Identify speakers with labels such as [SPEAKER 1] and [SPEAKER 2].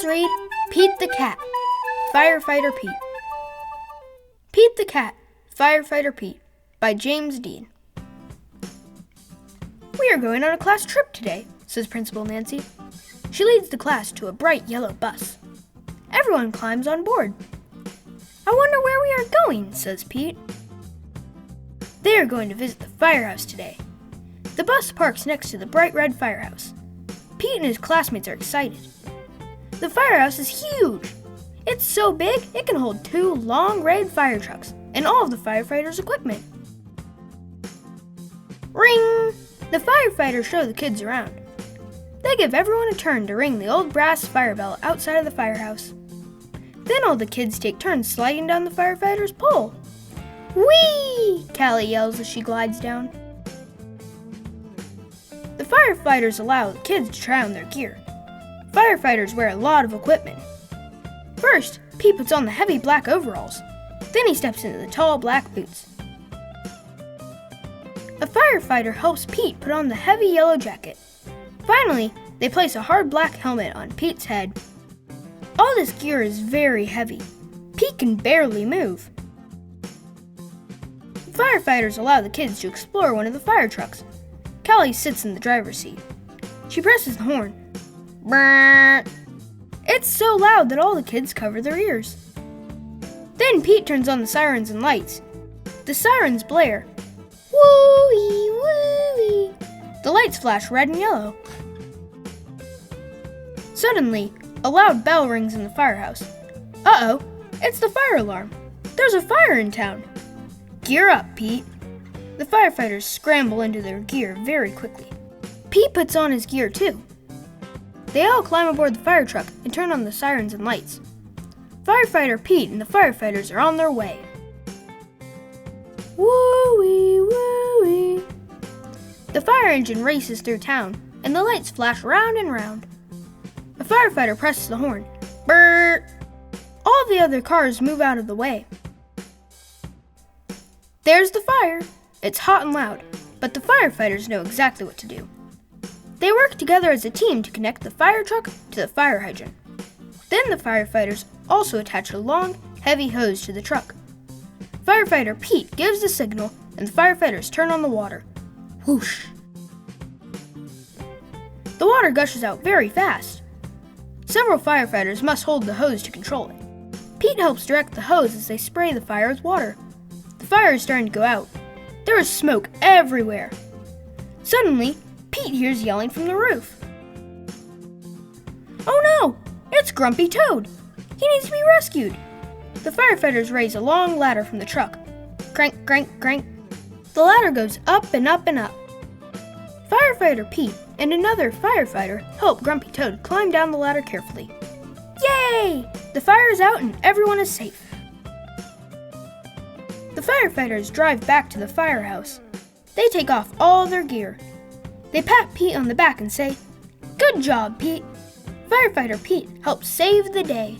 [SPEAKER 1] Let's read Pete the Cat, Firefighter Pete. Pete the Cat, Firefighter Pete, by James Dean. We are going on a class trip today, says Principal Nancy. She leads the class to a bright yellow bus. Everyone climbs on board. I wonder where we are going, says Pete. They are going to visit the firehouse today. The bus parks next to the bright red firehouse. Pete and his classmates are excited. The firehouse is huge. It's so big it can hold 2 long red fire trucks and all of the firefighters' equipment. Ring! The firefighters show the kids around. They give everyone a turn to ring the old brass fire bell outside of the firehouse. Then all the kids take turns sliding down the firefighter's pole. Whee! Callie yells as she glides down. The firefighters allow the kids to try on their gear. Firefighters wear a lot of equipment. First, Pete puts on the heavy black overalls. Then he steps into the tall black boots. A firefighter helps Pete put on the heavy yellow jacket. Finally, they place a hard black helmet on Pete's head. All this gear is very heavy. Pete can barely move. The firefighters allow the kids to explore one of the fire trucks. Callie sits in the driver's seat. She presses the horn. Brrr. It's so loud that all the kids cover their ears. Then Pete turns on the sirens and lights. The sirens blare. Woo-wee, woo-wee. The lights flash red and yellow. Suddenly, a loud bell rings in the firehouse. Uh-oh, it's the fire alarm. There's a fire in town. Gear up, Pete. The firefighters scramble into their gear very quickly. Pete puts on his gear too. They all climb aboard the fire truck and turn on the sirens and lights. Firefighter Pete and the firefighters are on their way. Woo-wee, woo-wee. The fire engine races through town, and the lights flash round and round. A firefighter presses the horn. Brrr! All the other cars move out of the way. There's the fire. It's hot and loud, but the firefighters know exactly what to do. They work together as a team to connect the fire truck to the fire hydrant. Then the firefighters also attach a long, heavy hose to the truck. Firefighter Pete gives the signal, and the firefighters turn on the water. Whoosh! The water gushes out very fast. Several firefighters must hold the hose to control it. Pete helps direct the hose as they spray the fire with water. The fire is starting to go out. There is smoke everywhere. Suddenly, Pete hears yelling from the roof. Oh no! It's Grumpy Toad! He needs to be rescued! The firefighters raise a long ladder from the truck. Crank, crank, crank. The ladder goes up and up and up. Firefighter Pete and another firefighter help Grumpy Toad climb down the ladder carefully. Yay! The fire is out and everyone is safe. The firefighters drive back to the firehouse. They take off all their gear. They pat Pete on the back and say, "Good job, Pete." Firefighter Pete helps save the day.